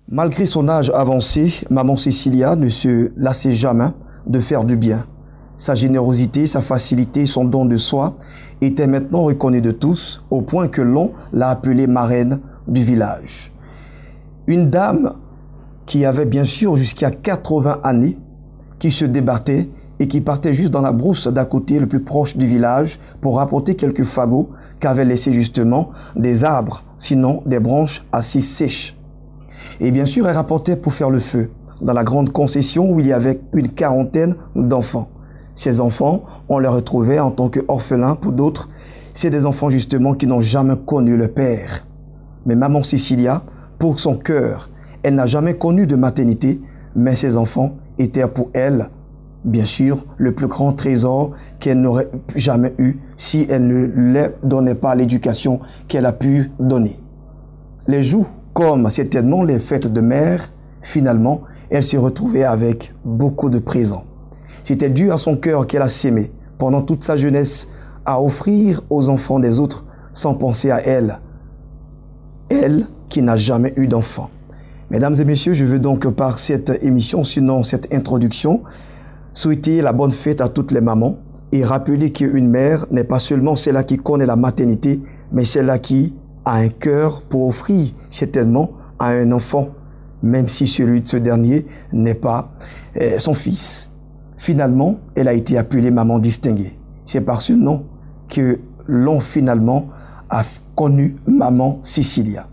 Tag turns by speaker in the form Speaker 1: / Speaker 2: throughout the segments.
Speaker 1: Malgré son âge avancé, maman Cécilia ne se lassait jamais de faire du bien. Sa générosité, sa facilité, son don de soi étaient maintenant reconnus de tous, au point que l'on l'a appelée marraine du village. Une dame qui avait bien sûr jusqu'à 80 années, qui se débattait et qui partait juste dans la brousse d'à côté, le plus proche du village, pour rapporter quelques fagots qu'avaient laissés justement des arbres, sinon des branches assez sèches. Et bien sûr, elle rapportait pour faire le feu dans la grande concession où il y avait une quarantaine d'enfants. Ces enfants, on les retrouvait en tant qu'orphelins. Pour d'autres, c'est des enfants justement qui n'ont jamais connu le père. Mais maman Cécilia, pour son cœur, elle n'a jamais connu de maternité, mais ses enfants étaient pour elle, bien sûr, le plus grand trésor qu'elle n'aurait jamais eu si elle ne leur donnait pas l'éducation qu'elle a pu donner. Les jours comme certainement les fêtes de mère, finalement, elle se retrouvait avec beaucoup de présents. C'était dû à son cœur qu'elle a sémé pendant toute sa jeunesse à offrir aux enfants des autres sans penser à elle. Elle qui n'a jamais eu d'enfant. Mesdames et messieurs, je veux donc par cette émission, sinon cette introduction, souhaiter la bonne fête à toutes les mamans et rappeler qu'une mère n'est pas seulement celle qui connaît la maternité, mais celle qui a un cœur pour offrir certainement à un enfant, même si celui de ce dernier n'est pas son fils. Finalement, elle a été appelée maman distinguée. C'est par ce nom que l'on finalement a connu maman Cécilia.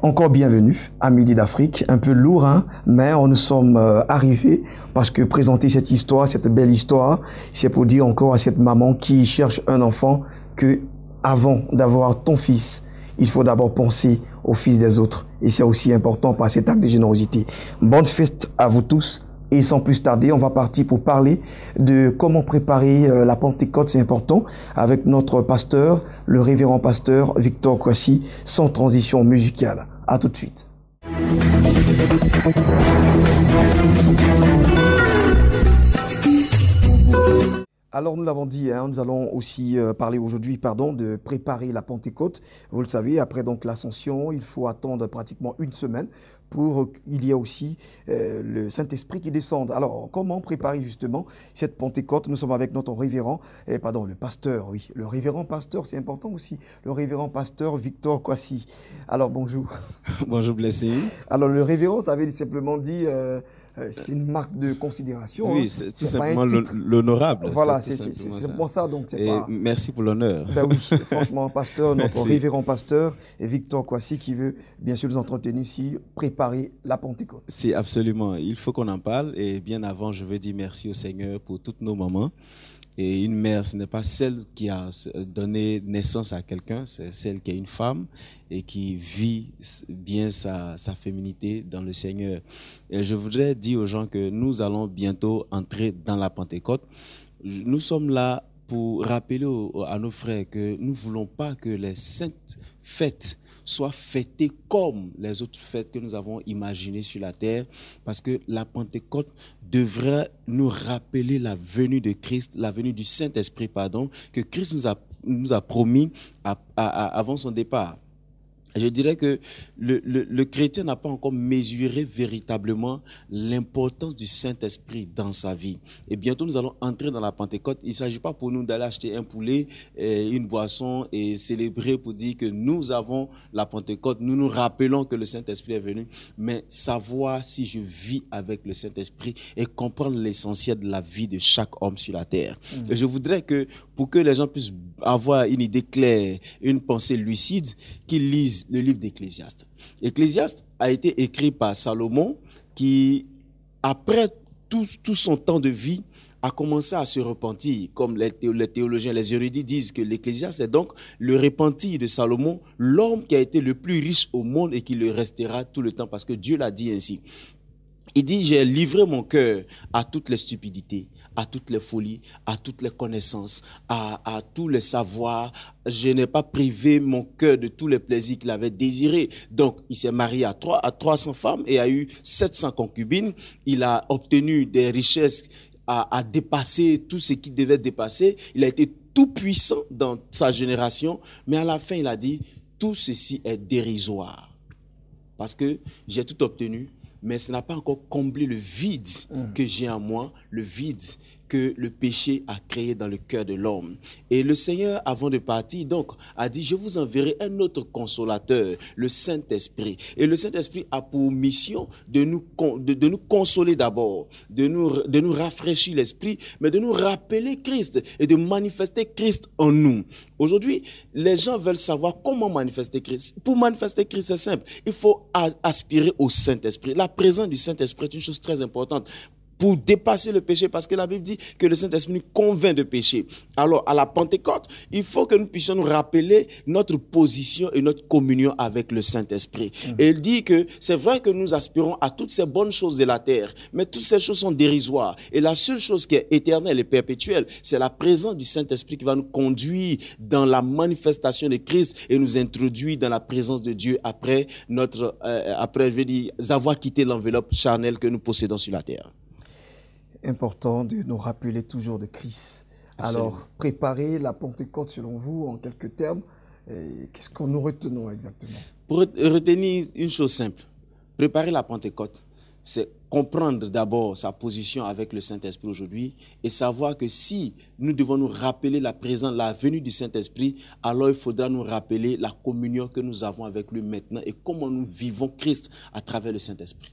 Speaker 1: Encore bienvenue à Midi d'Afrique, un peu lourd, hein, mais nous sommes arrivés parce que présenter cette histoire, cette belle histoire, c'est pour dire encore à cette maman qui cherche un enfant que avant d'avoir ton fils, il faut d'abord penser au fils des autres. Et c'est aussi important par cet acte de générosité. Bonne fête à vous tous. Et sans plus tarder, on va partir pour parler de comment préparer la Pentecôte. C'est important avec notre pasteur, le révérend pasteur Victor Kwasi, sans transition musicale. À tout de suite. Alors nous l'avons dit, hein, nous allons aussi parler aujourd'hui, de préparer la Pentecôte. Vous le savez, après donc l'Ascension, il faut attendre pratiquement une semaine pour qu'il y ait aussi le Saint-Esprit qui descende. Alors comment préparer justement cette Pentecôte? Nous sommes avec notre révérend, le pasteur, oui, le révérend pasteur, c'est important aussi, le révérend pasteur Victor Kwasi. Alors bonjour.
Speaker 2: Bonjour Blessing.
Speaker 1: Alors le révérend, ça veut simplement dire... c'est une marque de considération.
Speaker 2: Oui, c'est tout simplement l'honorable.
Speaker 1: Voilà, c'est simplement ça. Donc,
Speaker 2: et pas... merci pour l'honneur.
Speaker 1: Ben oui, franchement, pasteur, notre révérend pasteur, Victor Kwasi, qui veut bien sûr nous entretenir ici, préparer la Pentecôte.
Speaker 2: C'est absolument, il faut qu'on en parle. Et bien avant, je veux dire merci au Seigneur pour toutes nos mamans. Et une mère, ce n'est pas celle qui a donné naissance à quelqu'un, c'est celle qui est une femme et qui vit bien sa féminité dans le Seigneur. Et je voudrais dire aux gens que nous allons bientôt entrer dans la Pentecôte. Nous sommes là pour rappeler à nos frères que nous ne voulons pas que les saintes fêtes soient fêtées comme les autres fêtes que nous avons imaginées sur la terre, parce que la Pentecôte devrait nous rappeler la venue de Christ, la venue du Saint-Esprit, que Christ nous a promis avant son départ. Je dirais que le chrétien n'a pas encore mesuré véritablement l'importance du Saint-Esprit dans sa vie. Et bientôt, nous allons entrer dans la Pentecôte. Il ne s'agit pas pour nous d'aller acheter un poulet, une boisson et célébrer pour dire que nous avons la Pentecôte. Nous nous rappelons que le Saint-Esprit est venu, mais savoir si je vis avec le Saint-Esprit et comprendre l'essentiel de la vie de chaque homme sur la terre. Et je voudrais que, pour que les gens puissent avoir une idée claire, une pensée lucide, qu'ils lisent le livre d'Ecclésiaste. Ecclésiaste a été écrit par Salomon qui, après tout son temps de vie, a commencé à se repentir. Comme les théologiens, les érudits disent que l'Ecclésiaste est donc le repentir de Salomon, l'homme qui a été le plus riche au monde et qui le restera tout le temps parce que Dieu l'a dit ainsi. Il dit, j'ai livré mon cœur à toutes les stupidités, à toutes les folies, à toutes les connaissances, à tous les savoirs. Je n'ai pas privé mon cœur de tous les plaisirs qu'il avait désirés. Donc, il s'est marié à 300 femmes et a eu 700 concubines. Il a obtenu des richesses à dépasser tout ce qu'il devait dépasser. Il a été tout puissant dans sa génération. Mais à la fin, il a dit, tout ceci est dérisoire. Parce que j'ai tout obtenu, mais ça n'a pas encore comblé le vide que j'ai en moi, le vide que le péché a créé dans le cœur de l'homme. Et le Seigneur, avant de partir, donc, a dit, je vous enverrai un autre consolateur, le Saint-Esprit. Et le Saint-Esprit a pour mission de nous consoler d'abord, de nous rafraîchir l'esprit, mais de nous rappeler Christ et de manifester Christ en nous. Aujourd'hui, les gens veulent savoir comment manifester Christ. Pour manifester Christ, c'est simple. Il faut aspirer au Saint-Esprit. La présence du Saint-Esprit est une chose très importante pour dépasser le péché, parce que la Bible dit que le Saint-Esprit nous convainc de péché. Alors, à la Pentecôte, il faut que nous puissions nous rappeler notre position et notre communion avec le Saint-Esprit. Et il dit que c'est vrai que nous aspirons à toutes ces bonnes choses de la terre, mais toutes ces choses sont dérisoires. Et la seule chose qui est éternelle et perpétuelle, c'est la présence du Saint-Esprit qui va nous conduire dans la manifestation de Christ et nous introduire dans la présence de Dieu après avoir quitté l'enveloppe charnelle que nous possédons sur la terre.
Speaker 1: Important de nous rappeler toujours de Christ. Absolument. Alors, préparer la Pentecôte selon vous, en quelques termes, qu'est-ce que nous retenons exactement?
Speaker 2: Pour retenir une chose simple, préparer la Pentecôte, c'est comprendre d'abord sa position avec le Saint-Esprit aujourd'hui et savoir que si nous devons nous rappeler la présence, la venue du Saint-Esprit, alors il faudra nous rappeler la communion que nous avons avec lui maintenant et comment nous vivons Christ à travers le Saint-Esprit.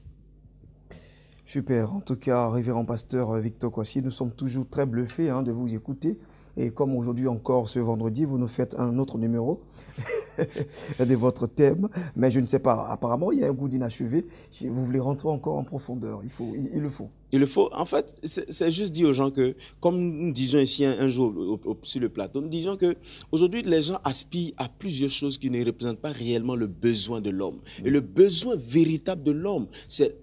Speaker 1: Super. En tout cas, révérend pasteur Victor Kwasi, nous sommes toujours très bluffés de vous écouter. Et comme aujourd'hui encore, ce vendredi, vous nous faites un autre numéro de votre thème. Mais je ne sais pas, apparemment, il y a un goût d'inachevé. Si vous voulez rentrer encore en profondeur, il le faut.
Speaker 2: Il le faut. En fait, c'est juste dire aux gens que, comme nous disions ici un jour sur le plateau, nous disions qu'aujourd'hui, les gens aspirent à plusieurs choses qui ne représentent pas réellement le besoin de l'homme. Et le besoin véritable de l'homme, c'est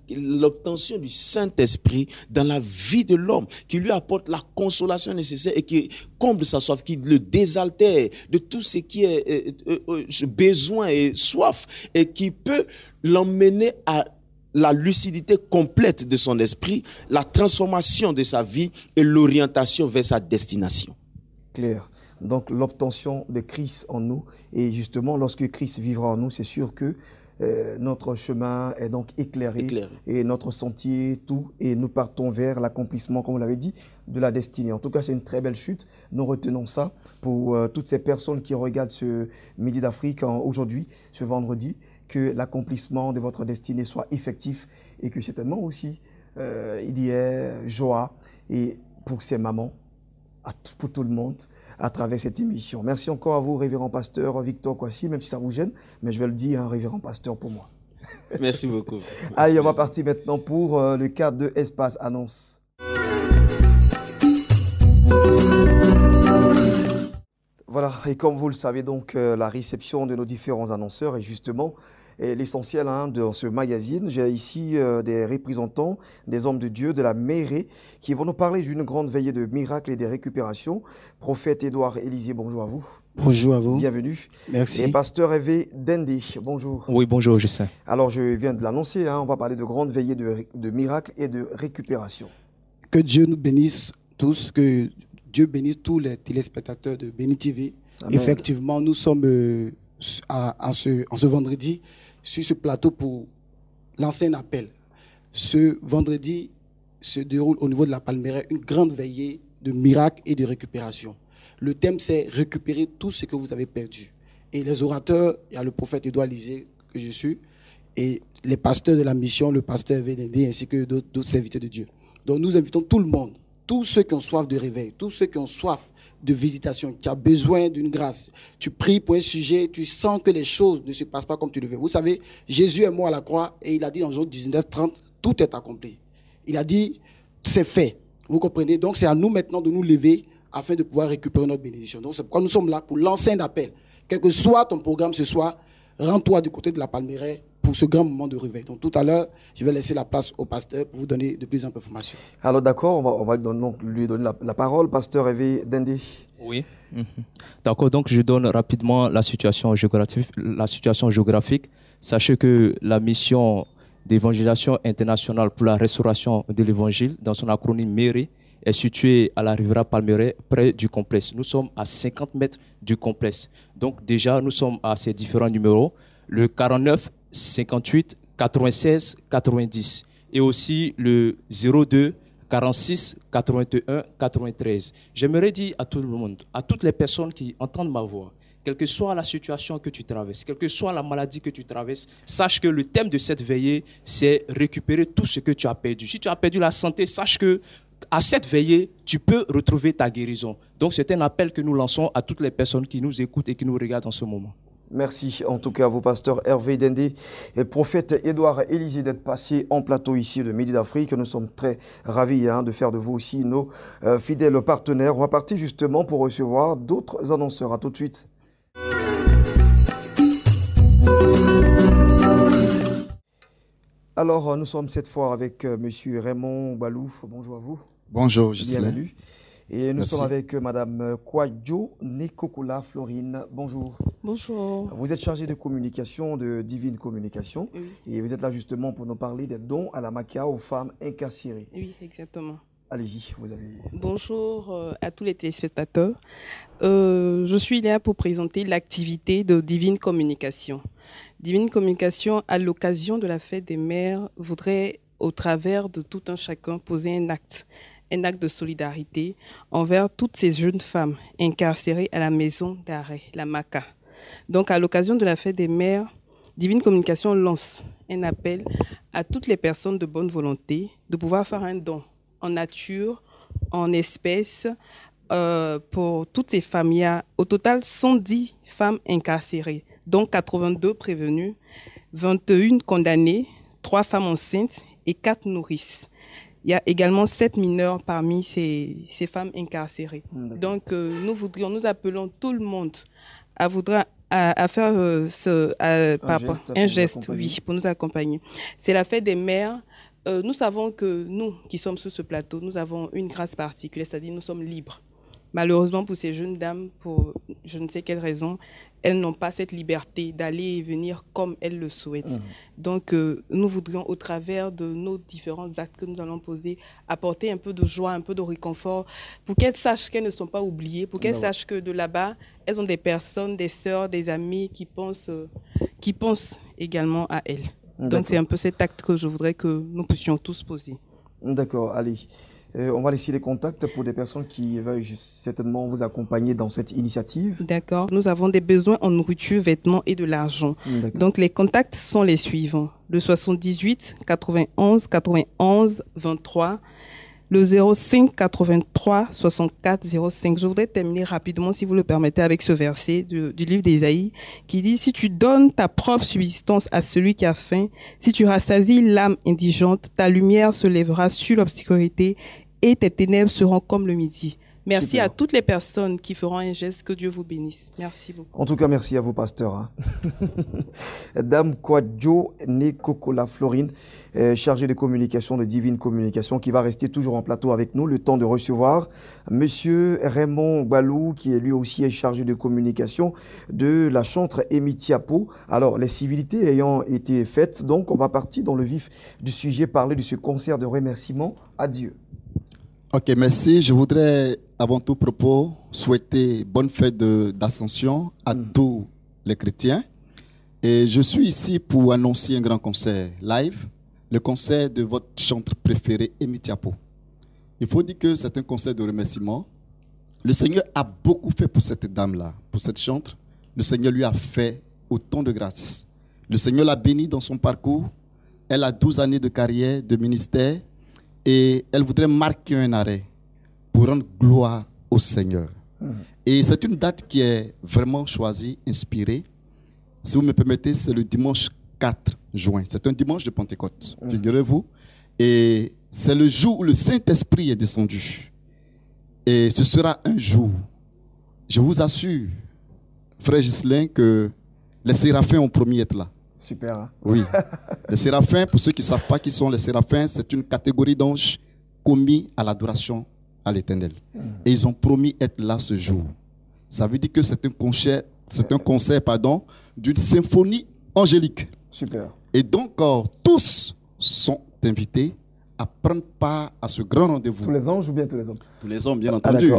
Speaker 2: l'obtention du Saint-Esprit dans la vie de l'homme, qui lui apporte la consolation nécessaire et qui comble sa soif, qui le désaltère de tout ce qui est besoin et soif, et qui peut l'emmener à la lucidité complète de son esprit, la transformation de sa vie et l'orientation vers sa destination.
Speaker 1: Clair. Donc l'obtention de Christ en nous, et justement lorsque Christ vivra en nous, c'est sûr que notre chemin est donc éclairé et notre sentier, tout, et nous partons vers l'accomplissement, comme vous l'avez dit, de la destinée. En tout cas, c'est une très belle chute. Nous retenons ça pour toutes ces personnes qui regardent ce Midi d'Afrique aujourd'hui, ce vendredi, que l'accomplissement de votre destinée soit effectif et que certainement aussi il y ait joie et pour ces mamans, pour tout le monde, à travers cette émission. Merci encore à vous, révérend pasteur Victor Kwasi, même si ça vous gêne, mais je vais le dire, révérend pasteur pour moi.
Speaker 2: Merci beaucoup.
Speaker 1: Allez, on va partir maintenant pour le cadre de Espace Annonce. Voilà, et comme vous le savez donc, la réception de nos différents annonceurs est justement l'essentiel de ce magazine. J'ai ici des représentants, des hommes de Dieu, de la mairie, qui vont nous parler d'une grande veillée de miracles et de récupération. Prophète Édouard Élysée, bonjour à vous.
Speaker 3: Bonjour à vous.
Speaker 1: Bienvenue.
Speaker 3: Merci.
Speaker 1: Et pasteur Hervé Dende, bonjour.
Speaker 3: Oui, bonjour, je sais.
Speaker 1: Alors, je viens de l'annoncer, on va parler de grande veillée de miracles et de récupération.
Speaker 3: Que Dieu nous bénisse tous, que Dieu bénisse tous les téléspectateurs de Béni TV. Amen. Effectivement, nous sommes en ce vendredi sur ce plateau pour lancer un appel. Ce vendredi se déroule au niveau de la Palmeraie une grande veillée de miracles et de récupération. Le thème, c'est récupérer tout ce que vous avez perdu. Et les orateurs, il y a le prophète Édouard Élysée, que je suis, et les pasteurs de la mission, le pasteur VDD, ainsi que d'autres serviteurs de Dieu. Donc nous invitons tout le monde, tous ceux qui ont soif de réveil, tous ceux qui ont soif de visitation, qui ont besoin d'une grâce. Tu pries pour un sujet, tu sens que les choses ne se passent pas comme tu le veux. Vous savez, Jésus est mort à la croix et il a dit dans Jean 19:30, tout est accompli. Il a dit, c'est fait. Vous comprenez? Donc c'est à nous maintenant de nous lever afin de pouvoir récupérer notre bénédiction. Donc c'est pourquoi nous sommes là pour lancer un appel. Quel que soit ton programme ce soir, rends-toi du côté de la Palmeraie pour ce grand moment de réveil. Donc tout à l'heure, je vais laisser la place au pasteur pour vous donner de plus en plus d'informations.
Speaker 1: Alors d'accord, on va donc lui donner la parole. Pasteur Hervé Dende.
Speaker 4: Oui. D'accord, donc je donne rapidement la situation géographique. Sachez que la mission d'évangélisation internationale pour la restauration de l'évangile, dans son acronyme MERE, est située à la Riviera Palmeraie, près du complexe. Nous sommes à 50 mètres du complexe. Donc déjà, nous sommes à ces différents numéros, le 49 58 96 90 et aussi le 02 46 81 93. J'aimerais dire à tout le monde, à toutes les personnes qui entendent ma voix, quelle que soit la situation que tu traverses, quelle que soit la maladie que tu traverses, sache que le thème de cette veillée, c'est récupérer tout ce que tu as perdu. Si tu as perdu la santé, sache que à cette veillée, tu peux retrouver ta guérison. Donc, c'est un appel que nous lançons à toutes les personnes qui nous écoutent et qui nous regardent en ce moment.
Speaker 1: Merci en tout cas à vous, pasteur Hervé Dende et le prophète Édouard Élisée d'être passé en plateau ici de Midi d'Afrique. Nous sommes très ravis de faire de vous aussi nos fidèles partenaires. On va partir justement pour recevoir d'autres annonceurs. À tout de suite. Alors, nous sommes cette fois avec monsieur Raymond Balouf. Bonjour à vous.
Speaker 5: Bonjour, Ghislain.
Speaker 1: Bienvenue. Et nous
Speaker 5: Merci.
Speaker 1: sommes avec madame Kwadjo Nekokola Florine. Bonjour.
Speaker 6: Bonjour.
Speaker 1: Vous êtes chargée de communication, de Divine Communication.
Speaker 6: Oui.
Speaker 1: Et vous êtes là justement pour nous parler des dons à la MACA aux femmes incarcérées.
Speaker 6: Oui, exactement.
Speaker 1: Allez-y, vous avez...
Speaker 6: Bonjour à tous les téléspectateurs. Je suis là pour présenter l'activité de Divine Communication. Divine Communication, à l'occasion de la fête des mères, voudrait, au travers de tout un chacun, poser un acte de solidarité envers toutes ces jeunes femmes incarcérées à la maison d'arrêt, la MACA. Donc, à l'occasion de la fête des mères, Divine Communication lance un appel à toutes les personnes de bonne volonté de pouvoir faire un don en nature, en espèces, pour toutes ces femmes. Il y a au total 110 femmes incarcérées, dont 82 prévenues, 21 condamnées, 3 femmes enceintes et 4 nourrices. Il y a également 7 mineurs parmi ces femmes incarcérées. Donc, nous appelons tout le monde à faire un geste, oui, pour nous accompagner. C'est la fête des mères. Nous savons que nous, qui sommes sur ce plateau, nous avons une grâce particulière, c'est-à-dire nous sommes libres. Malheureusement, pour ces jeunes dames, pour je ne sais quelle raison, elles n'ont pas cette liberté d'aller et venir comme elles le souhaitent. Donc, nous voudrions, au travers de nos différents actes que nous allons poser, apporter un peu de joie, un peu de réconfort, pour qu'elles sachent qu'elles ne sont pas oubliées, pour qu'elles sachent que de là-bas, elles ont des personnes, des sœurs, des amis qui pensent également à elles. Donc, c'est un peu cet acte que je voudrais que nous puissions tous poser.
Speaker 1: D'accord, allez. On va laisser les contacts pour des personnes qui veulent certainement vous accompagner dans cette initiative.
Speaker 6: D'accord. Nous avons des besoins en nourriture, vêtements et de l'argent. Donc, les contacts sont les suivants. Le 78 91 91 23, le 05 83 64 05. Je voudrais terminer rapidement, si vous le permettez, avec ce verset du livre d'Ésaïe qui dit « Si tu donnes ta propre subsistance à celui qui a faim, si tu rassasies l'âme indigente, ta lumière se lèvera sur l'obscurité et tes ténèbres seront comme le midi. » Merci Super. À toutes les personnes qui feront un geste. Que Dieu vous bénisse. Merci beaucoup.
Speaker 1: En tout cas, merci à vous, pasteur. Dame Kwadjo Nekokola Florine, chargée de communication, de Divine Communication, qui va rester toujours en plateau avec nous, le temps de recevoir monsieur Raymond Balou, qui est lui aussi chargé de communication de la chantre Emitiapo. Alors, les civilités ayant été faites, donc on va partir dans le vif du sujet, parler de ce concert de remerciement à Dieu.
Speaker 5: Ok, merci. Je voudrais, avant tout propos, souhaiter bonne fête d'Ascension à tous les chrétiens. Et je suis ici pour annoncer un grand concert live, le concert de votre chantre préféré, Emitiapo. Il faut dire que c'est un concert de remerciement. Le Seigneur a beaucoup fait pour cette dame-là, pour cette chantre. Le Seigneur lui a fait autant de grâce. Le Seigneur l'a bénie dans son parcours. Elle a 12 années de carrière, de ministère. Et elle voudrait marquer un arrêt pour rendre gloire au Seigneur. Et c'est une date qui est vraiment choisie, inspirée. Si vous me permettez, c'est le dimanche 4 juin. C'est un dimanche de Pentecôte, figurez-vous. Et c'est le jour où le Saint-Esprit est descendu. Et ce sera un jour, je vous assure, frère Ghislain, que les séraphins ont promis être là.
Speaker 1: Super. Hein?
Speaker 5: Oui. Les séraphins, pour ceux qui ne savent pas qui sont les séraphins, c'est une catégorie d'anges commis à l'adoration à l'Éternel. Et ils ont promis être là ce jour. Ça veut dire que c'est un concert d'une symphonie angélique.
Speaker 1: Super.
Speaker 5: Et donc, tous sont invités à prendre part à ce grand rendez-vous.
Speaker 1: Tous les anges ou bien tous les hommes?
Speaker 5: Tous les hommes, bien entendu.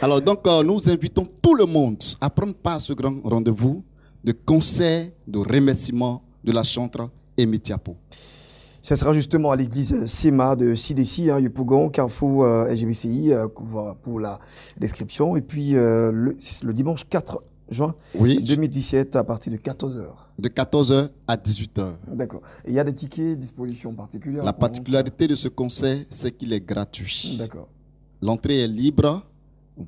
Speaker 5: Alors donc, nous invitons tout le monde à prendre part à ce grand rendez-vous de concert, de remerciement de la chantre Amy Thiapo.
Speaker 1: Ce sera justement à l'église SEMA de CDC, Yopougon, Carrefour LGBCI, pour la description. Et puis, c'est le dimanche 4 juin 2017 à partir de 14h.
Speaker 5: De 14h à 18h.
Speaker 1: D'accord. Il y a des tickets, dispositions particulières?
Speaker 5: La particularité de ce concert, c'est qu'il est gratuit.
Speaker 1: D'accord.
Speaker 5: L'entrée est libre.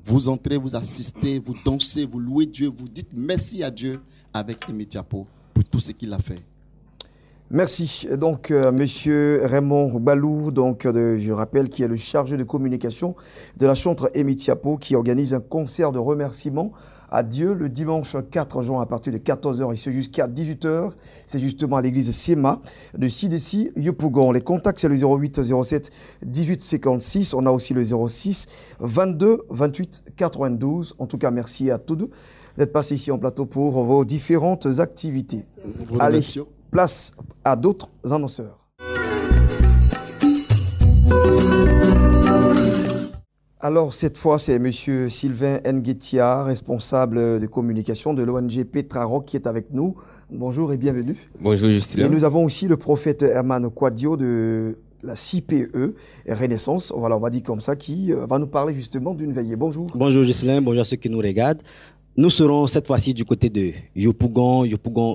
Speaker 5: Vous entrez, vous assistez, vous dansez, vous louez Dieu, vous dites merci à Dieu avec Amy Thiapo pour tout ce qu'il a fait.
Speaker 1: Merci. Donc, Monsieur Raymond Balou, je rappelle, qui est le chargé de communication de la chantre Amy Thiapo, qui organise un concert de remerciement à Dieu le dimanche 4 juin à partir de 14h et c'est jusqu'à 18h. C'est justement à l'église SEMA de CDC Yopougon. Les contacts, c'est le 08 07 18 56. On a aussi le 06 22 28 92. En tout cas, merci à tous deux d'être passés ici en plateau pour vos différentes activités. Allez, place à d'autres annonceurs. Alors, cette fois, c'est M. Sylvain Nguetia, responsable de communication de l'ONG Petraroc, qui est avec nous. Bonjour et bienvenue.
Speaker 7: Bonjour, Justin.
Speaker 1: Et nous avons aussi le prophète Herman Quadio de la CPE Renaissance, voilà, on va dire comme ça, qui va nous parler justement d'une veillée. Bonjour.
Speaker 8: Bonjour, Justin. Bonjour à ceux qui nous regardent. Nous serons cette fois-ci du côté de Yopougon,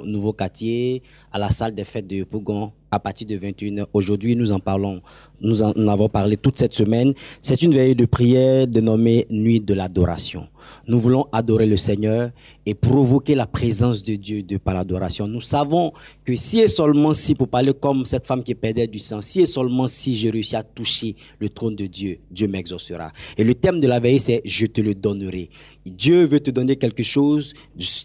Speaker 8: Nouveau Quartier, à la salle des fêtes de Yopougon à partir de 21h. Aujourd'hui, nous en avons parlé toute cette semaine. C'est une veillée de prière dénommée Nuit de l'adoration. Nous voulons adorer le Seigneur et provoquer la présence de Dieu par l'adoration. Nous savons que si et seulement si, pour parler comme cette femme qui perdait du sang, si et seulement si je réussis à toucher le trône de Dieu, Dieu m'exaucera. Et le thème de la veillée, c'est « Je te le donnerai ». Dieu veut te donner quelque chose,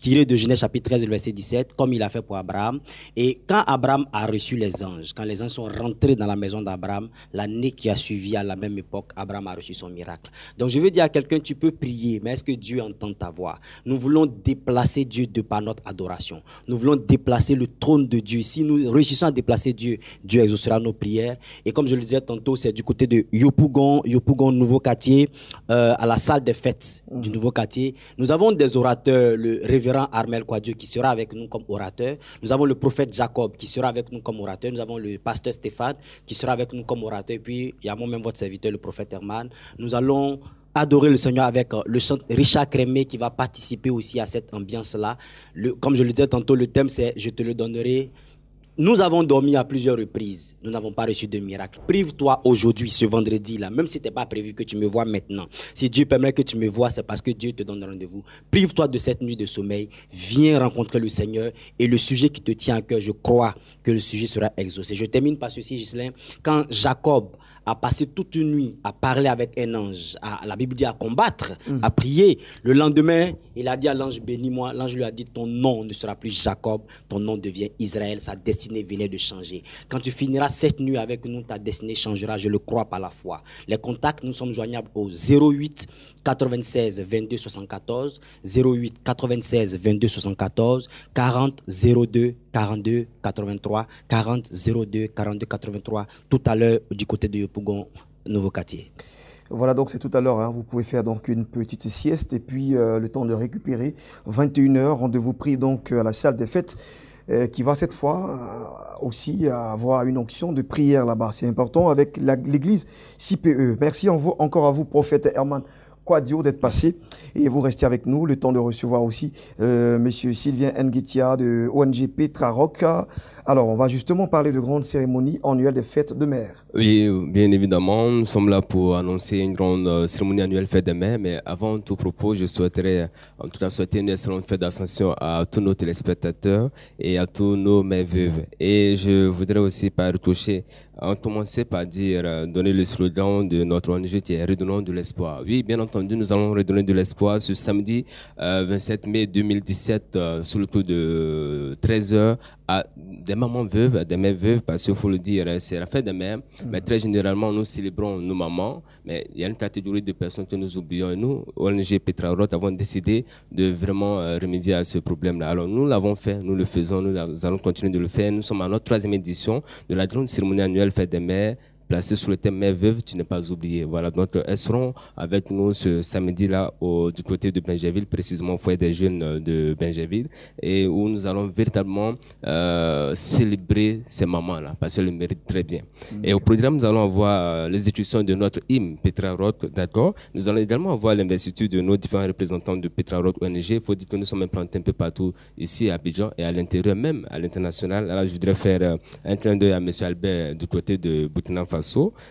Speaker 8: tiré de Genèse chapitre 13, verset 17, comme il a fait pour Abraham. Et quand Abraham a reçu les anges, quand les anges sont rentrés dans la maison d'Abraham, l'année qui a suivi, à la même époque, Abraham a reçu son miracle. Donc je veux dire à quelqu'un, tu peux prier, mais est-ce que Dieu entend ta voix? Nous voulons déplacer Dieu de par notre adoration. Nous voulons déplacer le trône de Dieu. Si nous réussissons à déplacer Dieu, Dieu exaucera nos prières. Et comme je le disais tantôt, c'est du côté de Yopougon, Nouveau Quartier, à la salle des fêtes du Nouveau Quartier. Nous avons des orateurs, le révérend Armel Quadio qui sera avec nous comme orateur. Nous avons le prophète Jacob qui sera avec nous comme orateur. Nous avons le pasteur Stéphane qui sera avec nous comme orateur. Et puis, il y a moi-même votre serviteur, le prophète Herman. Nous allons adorer le Seigneur avec le chanteur Richard Crémé qui va participer aussi à cette ambiance-là. Comme je le disais tantôt, le thème c'est « Je te le donnerai ». Nous avons dormi à plusieurs reprises. Nous n'avons pas reçu de miracle. Prive-toi aujourd'hui, ce vendredi-là, même si ce n'était pas prévu que tu me vois maintenant. Si Dieu permet que tu me vois, c'est parce que Dieu te donne rendez-vous. Prive-toi de cette nuit de sommeil. Viens rencontrer le Seigneur. Et le sujet qui te tient à cœur, je crois que le sujet sera exaucé. Je termine par ceci, Ghislain. Quand Jacob a passé toute une nuit à parler avec un ange, la Bible dit à combattre, à prier. Le lendemain, il a dit à l'ange, bénis-moi. L'ange lui a dit, ton nom ne sera plus Jacob, ton nom devient Israël, sa destinée venait de changer. Quand tu finiras cette nuit avec nous, ta destinée changera, je le crois par la foi. Les contacts, nous sommes joignables au 08 96 22 74, 08 96 22 74, 40 02 42 83, 40 02 42 83, tout à l'heure du côté de Yopougon, Nouveau Quartier.
Speaker 1: Voilà, donc c'est tout à l'heure, vous pouvez faire donc une petite sieste et puis le temps de récupérer. 21h, rendez-vous pris donc à la salle des fêtes qui va cette fois aussi avoir une onction de prière là-bas. C'est important avec l'église CPE. Merci encore à vous, prophète Herman Quadio, d'être passé et vous restez avec nous le temps de recevoir aussi monsieur Sylvain Nguetia de ONG Petraroc. Alors on va justement parler de grande cérémonie annuelle des fêtes de mer.
Speaker 7: Oui, bien évidemment, nous sommes là pour annoncer une grande cérémonie annuelle fête de mer, mais avant tout propos, je souhaiterais en tout cas souhaiter une excellente fête d'Ascension à tous nos téléspectateurs et à tous nos mères veuves. Et je voudrais aussi par retoucher, commencer par dire, donner le slogan de notre ONG qui est redonnant de l'espoir. Oui, bien entendu. entendu, nous allons redonner de l'espoir ce samedi 27 mai 2017 sous le coup de 13h à des mamans veuves, des mères veuves, parce qu'il faut le dire, c'est la fête des mères, mais très généralement, nous célébrons nos mamans, mais il y a une catégorie de personnes que nous oublions. Et nous, ONG Petra Roth, avons décidé de vraiment remédier à ce problème-là. Alors, nous l'avons fait, nous le faisons, nous allons continuer de le faire. Nous sommes à notre 3e édition de la grande cérémonie annuelle Fête des mères, placée sous le thème Mère veuve, tu n'es pas oublié. Voilà, donc elles seront avec nous ce samedi-là du côté de Bingerville, précisément au foyer des jeunes de Bingerville, et où nous allons véritablement célébrer ces mamans-là, parce qu'elles le méritent très bien. Et au programme, nous allons avoir les institutions de notre hymne Petra Roth, d'accord. Nous allons également avoir l'investiture de nos différents représentants de Petra Roth ONG. Il faut dire que nous sommes implantés un peu partout ici à Abidjan et à l'intérieur, même à l'international. Alors, je voudrais faire un clin d'œil à M. Albert du côté de Burkina Faso.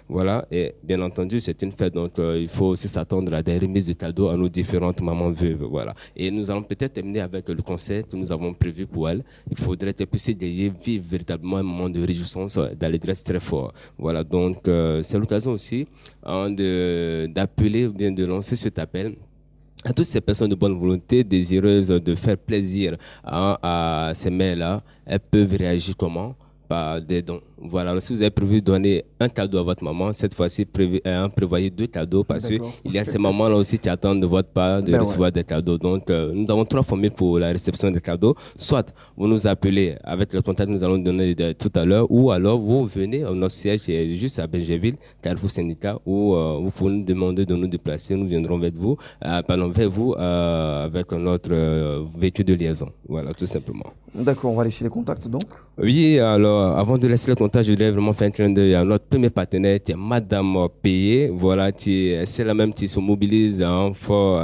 Speaker 7: Voilà, et bien entendu, c'est une fête, donc il faut aussi s'attendre à des remises de cadeaux à nos différentes mamans veuves. Voilà. Et nous allons peut-être terminer avec le concert que nous avons prévu pour elles. Il faudrait qu'elles puissent vivre véritablement un moment de réjouissance, d'allégresse très fort. Voilà, donc c'est l'occasion aussi d'appeler ou bien de lancer cet appel à toutes ces personnes de bonne volonté désireuses de faire plaisir à ces mères-là. Elles peuvent réagir comment? Par des dons. Voilà, alors si vous avez prévu de donner un cadeau à votre maman, cette fois-ci, prévoyez 2 cadeaux parce qu'il y a ces mamans-là aussi qui attendent de votre part de recevoir des cadeaux. Donc, nous avons 3 formules pour la réception des cadeaux. Soit vous nous appelez avec le contact que nous allons donner tout à l'heure, ou alors vous venez à notre siège qui est juste à Bingerville, Carrefour Syndicat, où vous pouvez nous demander de nous déplacer. Nous viendrons vers vous, avec notre véhicule de liaison. Voilà, tout simplement.
Speaker 1: D'accord, on va laisser les contacts donc.
Speaker 7: Oui, alors, avant de laisser le contact, je voudrais vraiment faire un clin d'œil à notre premier partenaire, qui est Madame Payé. Voilà, c'est la même qui se mobilise fort,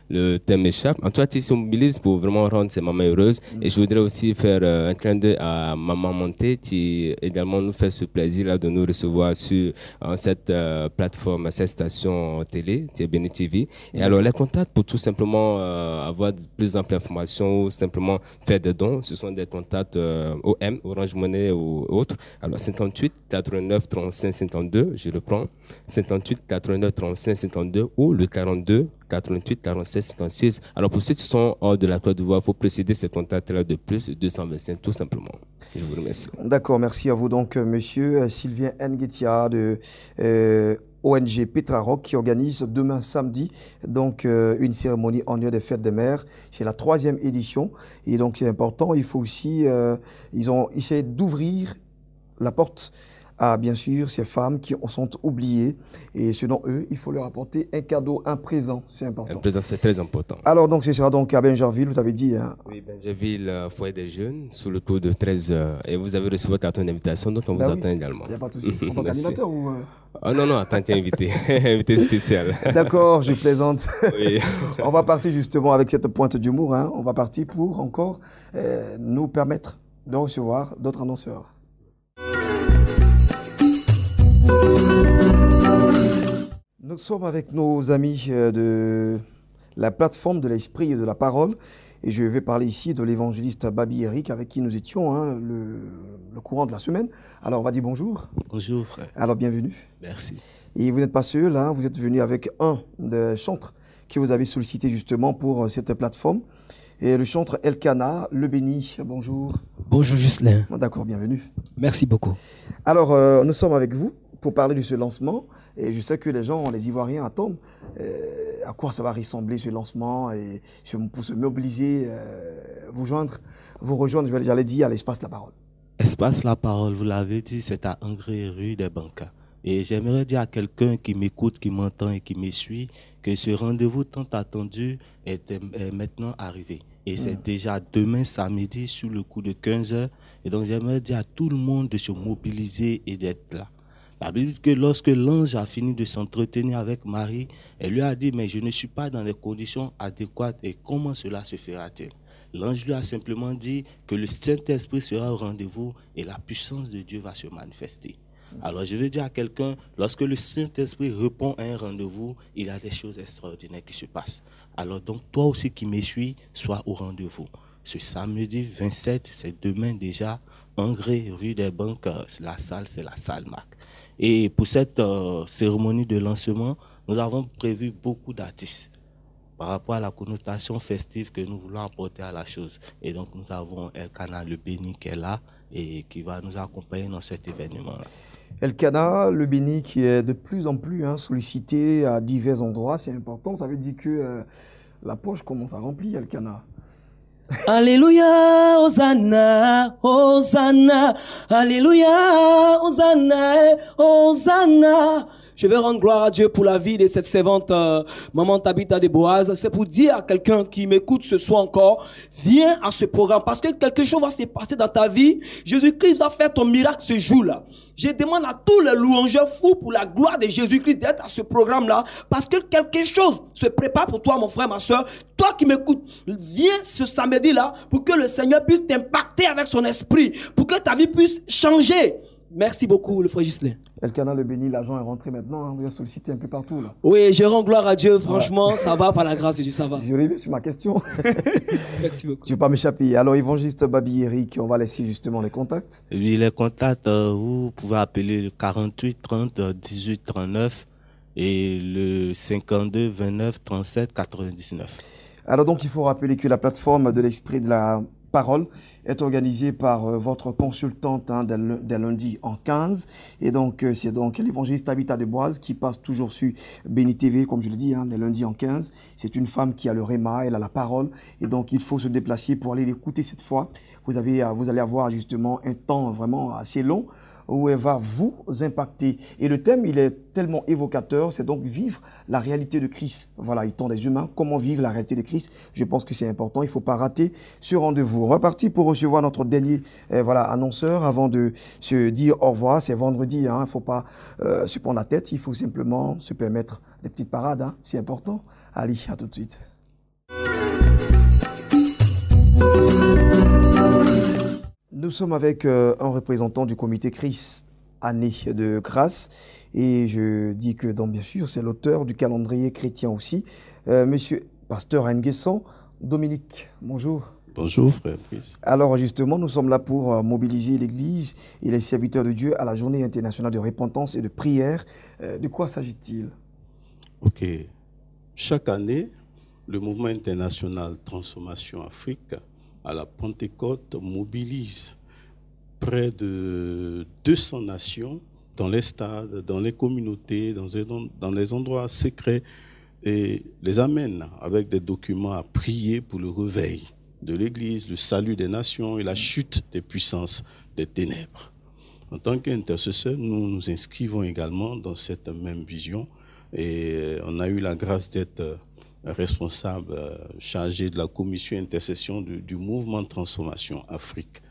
Speaker 7: le thème m'échappe. En tout cas, qui se mobilise pour vraiment rendre ces mamans heureuses. Et je voudrais aussi faire un clin d'œil à Maman Monté, qui également nous fait ce plaisir-là de nous recevoir sur cette plateforme, cette station télé, qui est Béni TV. Et alors, les contacts pour tout simplement avoir plus d'informations ou simplement faire des dons, ce sont des contacts OM, Orange Money ou autres. Alors, 58 89 35 52, je reprends, 58 89 35 52 ou le 42 88 47 56. Alors, pour ceux qui sont hors de la Côte d'Ivoire, il faut préciser ces contacts-là de plus 225, tout simplement. Je vous remercie.
Speaker 1: D'accord, merci à vous donc, monsieur Sylvain Nguetia de ONG Petra Roth, qui organise demain samedi donc une cérémonie en lieu des fêtes des mères. C'est la 3e édition et donc c'est important. Il faut aussi, ils ont essayé d'ouvrir la porte à bien sûr ces femmes qui sont oubliées et selon eux, il faut leur apporter un cadeau, un présent, c'est important.
Speaker 7: Un présent, c'est très important.
Speaker 1: Alors donc ce sera donc à Bingerville, vous avez dit. Hein.
Speaker 7: Oui, Bingerville, foyer des jeunes, sous le coup de 13h. Et vous avez reçu votre carton d'invitation, donc on vous attend également.
Speaker 1: Il n'y a pas de souci. En tant qu'animateur ou
Speaker 7: non, en tant qu'invité, invité spécial.
Speaker 1: D'accord, je plaisante.
Speaker 7: Oui.
Speaker 1: On va partir justement avec cette pointe d'humour. Hein. On va partir pour encore nous permettre de recevoir d'autres annonceurs. Nous sommes avec nos amis de la plateforme de l'esprit et de la parole et je vais parler ici de l'évangéliste Babi Eric avec qui nous étions le courant de la semaine. Alors on va dire bonjour.
Speaker 9: Bonjour frère.
Speaker 1: Alors bienvenue.
Speaker 9: Merci.
Speaker 1: Et vous n'êtes pas seul, hein, vous êtes venu avec un des chantres que vous avez sollicité justement pour cette plateforme. Et le chantre Elkana, le béni. Bonjour.
Speaker 10: Bonjour Juscelin.
Speaker 1: D'accord, bienvenue.
Speaker 10: Merci beaucoup.
Speaker 1: Alors nous sommes avec vous pour parler de ce lancement. Et je sais que les gens, les Ivoiriens attendent à quoi ça va ressembler ce lancement et pour se mobiliser, vous rejoindre, j'allais dire, à l'espace La Parole.
Speaker 9: Espace La Parole, vous l'avez dit, c'est à Angré, rue des Bancas. Et j'aimerais dire à quelqu'un qui m'écoute, qui m'entend et qui me suit que ce rendez-vous tant attendu est maintenant arrivé. Et c'est déjà demain samedi sur le coup de 15h. Et donc j'aimerais dire à tout le monde de se mobiliser et d'être là. La Bible dit que lorsque l'ange a fini de s'entretenir avec Marie, elle lui a dit, mais je ne suis pas dans les conditions adéquates et comment cela se fera-t-il? L'ange lui a simplement dit que le Saint-Esprit sera au rendez-vous et la puissance de Dieu va se manifester. Alors je veux dire à quelqu'un, lorsque le Saint-Esprit répond à un rendez-vous, il y a des choses extraordinaires qui se passent. Alors donc toi aussi qui me suis, sois au rendez-vous. Ce samedi 27, c'est demain déjà, Angré, rue des Banques, c'est la salle Marc. Et pour cette cérémonie de lancement, nous avons prévu beaucoup d'artistes par rapport à la connotation festive que nous voulons apporter à la chose. Et donc, nous avons Elkana Le Béni qui est là et qui va nous accompagner dans cet événement-là.
Speaker 1: Elkana Le Béni qui est de plus en plus sollicité à divers endroits, c'est important. Ça veut dire que la poche commence à remplir, Elkana.
Speaker 10: Alléluia, Hosanna, Hosanna, Alléluia, Hosanna, Hosanna. Je vais rendre gloire à Dieu pour la vie de cette servante, Maman Tabitha de Boaz. C'est pour dire à quelqu'un qui m'écoute ce soir encore, viens à ce programme parce que quelque chose va se passer dans ta vie. Jésus-Christ va faire ton miracle ce jour-là. Je demande à tous les louangeurs fous pour la gloire de Jésus-Christ d'être à ce programme-là parce que quelque chose se prépare pour toi, mon frère, ma soeur. Toi qui m'écoutes, viens ce samedi-là pour que le Seigneur puisse t'impacter avec son esprit, pour que ta vie puisse changer. Merci beaucoup, le frère Ghislain.
Speaker 1: Elkana Le Béni, l'argent est rentré maintenant, vous êtes sollicité un peu partout là.
Speaker 10: Oui, je rends gloire à Dieu, franchement, ça va par la grâce de Dieu, ça va.
Speaker 1: Je reviens sur ma question.
Speaker 10: Merci beaucoup.
Speaker 1: Tu ne veux pas m'échapper. Alors, évangéliste Babi Eric, on va laisser justement les contacts.
Speaker 9: Oui, les contacts, vous pouvez appeler le 48 30 18 39 et le 52 29 37 99.
Speaker 1: Alors donc, il faut rappeler que la plateforme de l'Esprit de la Parole est organisée par votre consultante des lundis en 15. Et donc, c'est donc l'évangéliste Tabitha de Boaz qui passe toujours sur Béni TV, comme je le dis, les lundis en 15. C'est une femme qui a le réma, elle a la parole. Et donc, il faut se déplacer pour aller l'écouter cette fois. Vous allez avoir justement un temps vraiment assez long où elle va vous impacter. Et le thème, il est tellement évocateur, c'est donc vivre la réalité de Christ. Voilà, il tend des humains, comment vivre la réalité de Christ. Je pense que c'est important, il ne faut pas rater ce rendez-vous. On va partir pour recevoir notre dernier annonceur avant de se dire au revoir. C'est vendredi, il ne faut pas se prendre la tête, il faut simplement se permettre des petites parades, c'est important. Allez, à tout de suite. Nous sommes avec un représentant du comité Christ Année de Grâce et je dis que donc bien sûr c'est l'auteur du calendrier chrétien aussi, Monsieur Pasteur Nguesson. Dominique, bonjour.
Speaker 11: Bonjour frère.
Speaker 1: Alors justement nous sommes là pour mobiliser l'Église et les serviteurs de Dieu à la journée internationale de repentance et de prière. De quoi s'agit-il?
Speaker 11: Ok. Chaque année, le mouvement international Transformation Afrique à la Pentecôte mobilise près de 200 nations dans les stades, dans les communautés, dans les endroits secrets et les amène avec des documents à prier pour le réveil de l'Église, le salut des nations et la chute des puissances des ténèbres. En tant qu'intercesseurs, nous nous inscrivons également dans cette même vision et on a eu la grâce d'être responsable chargé de la commission intercession du mouvement de transformation Afrique.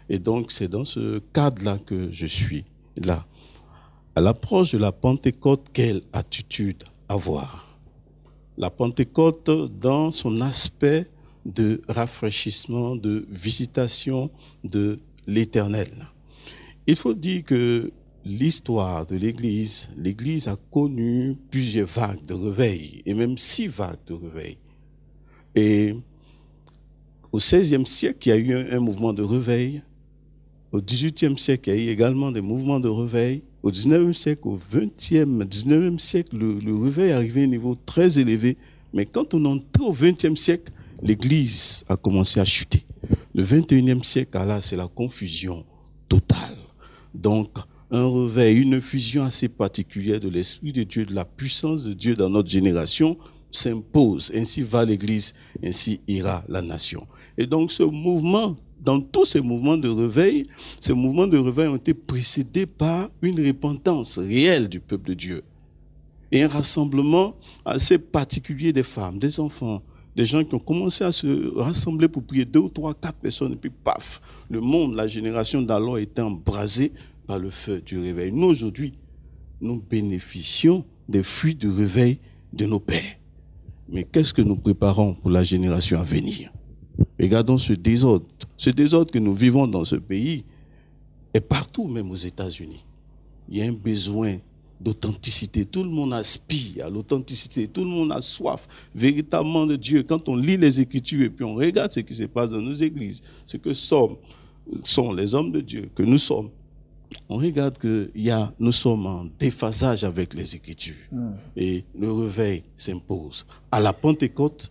Speaker 11: Et donc, c'est dans ce cadre-là que je suis là. À l'approche de la Pentecôte, quelle attitude avoir? La Pentecôte dans son aspect de rafraîchissement, de visitation de l'Éternel. Il faut dire que l'histoire de l'Église, l'Église a connu plusieurs vagues de réveil, et même 6 vagues de réveil. Et au XVIe siècle, il y a eu un mouvement de réveil. Au XVIIIe siècle, il y a eu également des mouvements de réveil. Au XIXe siècle, au XXe siècle, le réveil est arrivé à un niveau très élevé. Mais quand on entre au XXe siècle, l'Église a commencé à chuter. Le XXIe siècle, là, c'est la confusion totale. Donc, un réveil, une fusion assez particulière de l'Esprit de Dieu, de la puissance de Dieu dans notre génération s'impose. Ainsi va l'Église, ainsi ira la nation. Et donc ce mouvement, dans tous ces mouvements de réveil ont été précédés par une repentance réelle du peuple de Dieu. Et un rassemblement assez particulier des femmes, des enfants, des gens qui ont commencé à se rassembler pour prier 2 ou 3, 4 personnes, et puis paf, le monde, la génération d'alors était embrasée par le feu du réveil. Nous, aujourd'hui, nous bénéficions des fruits du réveil de nos pères. Mais qu'est-ce que nous préparons pour la génération à venir? Regardons ce désordre. Ce désordre que nous vivons dans ce pays est partout, même aux États-Unis. Il y a un besoin d'authenticité. Tout le monde aspire à l'authenticité. Tout le monde a soif véritablement de Dieu. Quand on lit les Écritures et puis on regarde ce qui se passe dans nos églises, ce que sont les hommes de Dieu, que nous sommes, on regarde que nous sommes en déphasage avec les Écritures. Et le réveil s'impose. À la Pentecôte,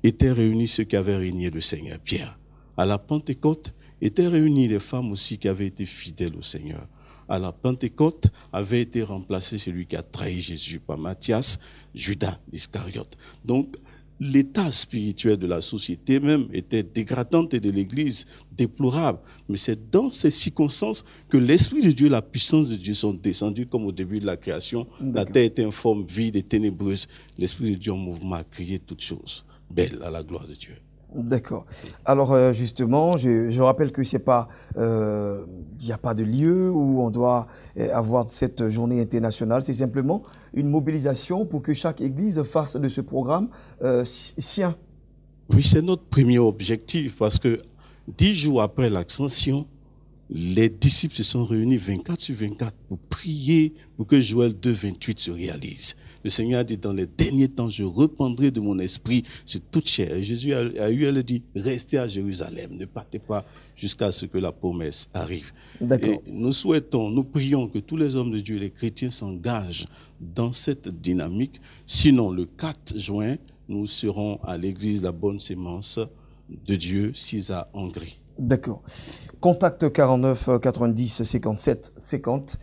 Speaker 11: étaient réunis ceux qui avaient régné le Seigneur, Pierre. À la Pentecôte, étaient réunis les femmes aussi qui avaient été fidèles au Seigneur. À la Pentecôte, avait été remplacé celui qui a trahi Jésus par Matthias, Judas l'Iscariote. Donc, l'état spirituel de la société même était dégradant et de l'Église déplorable. Mais c'est dans ces circonstances que l'Esprit de Dieu, la puissance de Dieu sont descendus comme au début de la création. La terre était informe, vide et ténébreuse. L'Esprit de Dieu en mouvement a créé toutes choses belles à la gloire de Dieu.
Speaker 1: D'accord. Alors justement, je rappelle que c'est pas, il n'y a pas de lieu où on doit avoir cette journée internationale. C'est simplement une mobilisation pour que chaque église fasse de ce programme sien.
Speaker 11: Oui, c'est notre premier objectif parce que 10 jours après l'ascension, les disciples se sont réunis 24 sur 24 pour prier pour que Joël 2, 28 se réalise. Le Seigneur a dit, dans les derniers temps, je reprendrai de mon esprit sur toute chair. Et Jésus elle dit, restez à Jérusalem, ne partez pas jusqu'à ce que la promesse arrive. Et nous prions que tous les hommes de Dieu, les chrétiens, s'engagent dans cette dynamique. Sinon, le 4 juin, nous serons à l'église La Bonne Sémence de Dieu, Cisa, Hongrie.
Speaker 1: D'accord. Contact 49 90 57 50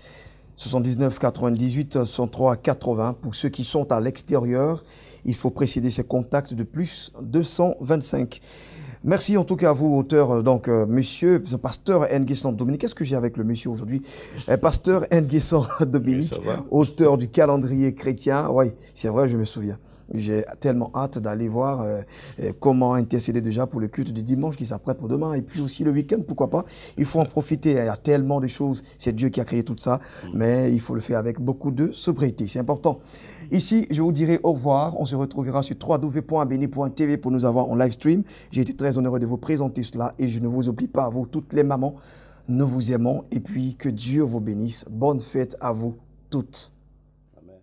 Speaker 1: 79 98 103 80. Pour ceux qui sont à l'extérieur, il faut précéder ces contacts de plus 225. Merci en tout cas à vous, auteur, donc monsieur, pasteur Nguessan Dominique. Qu'est-ce que j'ai avec le monsieur aujourd'hui? Pasteur Nguessan Dominique, oui, auteur du calendrier chrétien. Oui, c'est vrai, je me souviens. J'ai tellement hâte d'aller voir comment intercéder déjà pour le culte du dimanche qui s'apprête pour demain et puis aussi le week-end, pourquoi pas. Il faut en profiter, il y a tellement de choses, c'est Dieu qui a créé tout ça, mais il faut le faire avec beaucoup de sobriété, c'est important. Ici, je vous dirai au revoir, on se retrouvera sur www.beni.tv pour nous avoir en live stream. J'ai été très honoré de vous présenter cela et je ne vous oublie pas, à vous toutes les mamans, nous vous aimons et puis que Dieu vous bénisse. Bonne fête à vous toutes. Amen.